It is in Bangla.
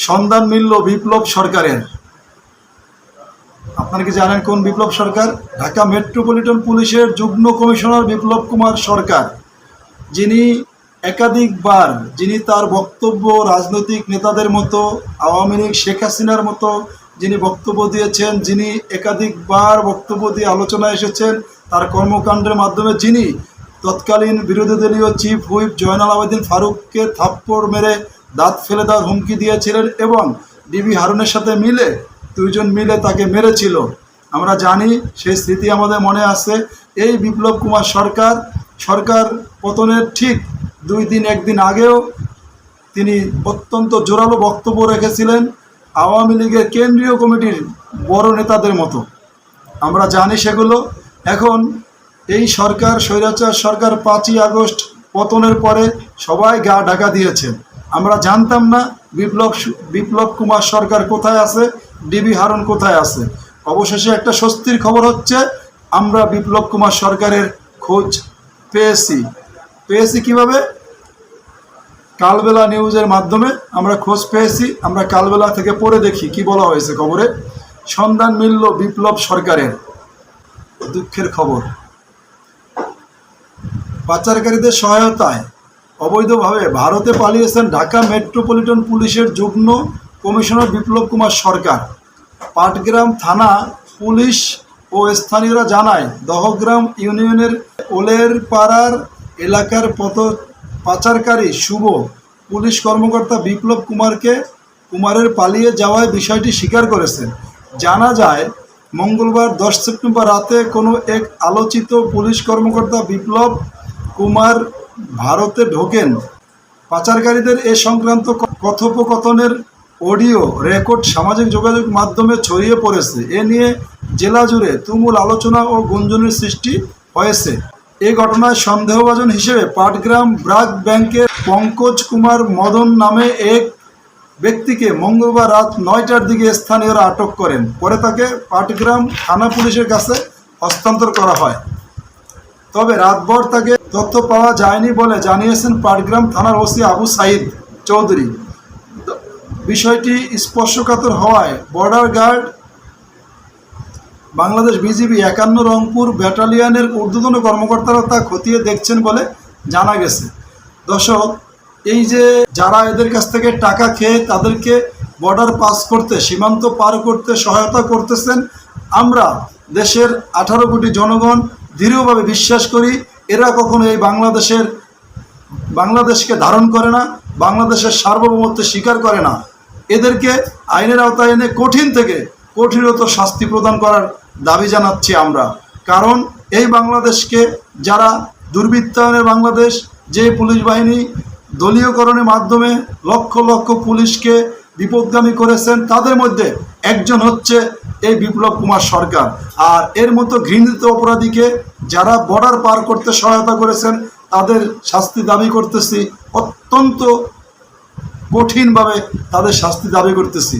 সন্ধান মিলল বিপ্লব সরকারের। আপনারা কি জানেন কোন বিপ্লব সরকার? ঢাকা মেট্রোপলিটন পুলিশের যুগ্ম কমিশনার বিপ্লব কুমার সরকার, যিনি একাধিকবার তার বক্তব্য রাজনৈতিক নেতাদের মতো, আওয়ামী লীগ শেখ হাসিনার মতো যিনি বক্তব্য দিয়েছেন, যিনি একাধিকবার বক্তব্য দিয়ে আলোচনায় এসেছেন, তার কর্মকাণ্ডের মাধ্যমে যিনি তৎকালীন বিরোধী দলীয় চিফ হুইপ জয়নাল আবেদিন ফারুককে থাপ্পড় মেরে দাঁত ফেলে দেওয়ার হুমকি দিয়েছিলেন এবং ডিবি হারুনের সাথে মিলে দুইজন মিলে তাকে মেরেছিল। আমরা জানি, সেই স্মৃতি আমাদের মনে আছে। এই বিপ্লব কুমার সরকার পতনের ঠিক 1 দিন আগেও তিনি অত্যন্ত জোরালো বক্তব্য রেখেছিলেন আওয়ামী লীগের কেন্দ্রীয় কমিটির বড় নেতাদের মতো। আমরা জানি সেগুলো। এখন এই সরকার, স্বৈরাচার সরকার 5ই আগস্ট পতনের পরে সবাই গা ঢাকা দিয়েছেন। আমরা জানতাম না বিপ্লব কুমার সরকার কোথায় আছে, ডিবি হারুন কোথায় আছে। অবশেষে একটা স্বস্তির খবর হচ্ছে, আমরা বিপ্লব কুমার সরকারের খোঁজ পেয়েছি কিভাবে? কালবেলা নিউজের মাধ্যমে আমরা খোঁজ পেয়েছি। আমরা কালবেলা থেকে পড়ে দেখি কি বলা হয়েছে খবরে। সন্ধান মিলল বিপ্লব সরকারের। দুঃখের খবর, পাচারকারীদের সহায়তায় অবৈধভাবে ভারতে পালিয়েছেন ঢাকা মেট্রোপলিটন পুলিশের যুগ্ম কমিশনার বিপ্লব কুমার সরকার। পাটগ্রাম থানা পুলিশ ও স্থানীয়রা জানায়, দহগ্রাম ইউনিয়নের ওলেরপাড়ার এলাকার পাচারকারী শুভ পুলিশ কর্মকর্তা বিপ্লব কুমারের পালিয়ে যাওয়ায় বিষয়টি স্বীকার করেছেন। জানা যায়, মঙ্গলবার 10 সেপ্টেম্বর রাতে কোনো এক আলোচিত পুলিশ কর্মকর্তা বিপ্লব কুমার ভারতে ঢোকেন। পাচারকারীদের এ সংক্রান্ত কথোপকথনের অডিও রেকর্ড সামাজিক যোগাযোগ মাধ্যমে ছড়িয়ে পড়েছে। এ নিয়ে জেলা জুড়ে তুমুল আলোচনা ও গুঞ্জনের সৃষ্টি হয়েছে। এই ঘটনায় সন্দেহভাজন হিসেবে পাটগ্রাম ব্রাক ব্যাংকের পঙ্কজ কুমার মদন নামে এক ব্যক্তিকে মঙ্গলবার রাত 9টার দিকে স্থানীয়রা আটক করেন। পরে তাকে পাটগ্রাম থানা পুলিশের কাছে হস্তান্তর করা হয়। তবে রাতভর তাকে তথ্য পাওয়া যায়নি বলে জানিয়েছেন পাটগ্রাম থানার ওসি আবু সাইদ চৌধুরী। বিষয়টি স্পর্শকাতর হওয়ায় border guard Bangladesh BGB 51 Rangpur ব্যাটালিয়নের ঊর্ধ্বতন কর্মকর্তারা তা খতিয়ে দেখছেন বলে জানা গেছে। দর্শক, এই যে যারা এদের কাছ থেকে টাকা খেয়ে তাদেরকে বর্ডার পাস করতে, সীমান্ত পার করতে সহায়তা করতেছেন, আমরা দেশের 18 কোটি জনগণ দৃঢ়ভাবে বিশ্বাস করি এরা কখনো এই বাংলাদেশকে ধারণ করে না, বাংলাদেশের সার্বভৌমত্ব স্বীকার করে না। এদেরকে আইনের আওতায় এনে কঠিন থেকে কঠিনতর শাস্তি প্রদান করার দাবি জানাচ্ছি আমরা। কারণ এই বাংলাদেশকে যারা দুর্বৃত্তায়নের বাংলাদেশ, যে পুলিশ বাহিনী দলীয়করণের মাধ্যমে লক্ষ লক্ষ পুলিশকে বিপদগামী করেছেন, তাদের মধ্যে একজন হচ্ছে এই বিপ্লব কুমার সরকার। আর এর মতো ঘৃণিত অপরাধীকে যারা বর্ডার পার করতে সহায়তা করেছেন, তাদের শাস্তি দাবি করতেছি, অত্যন্ত কঠিনভাবে তাদের শাস্তি দাবি করতেছি।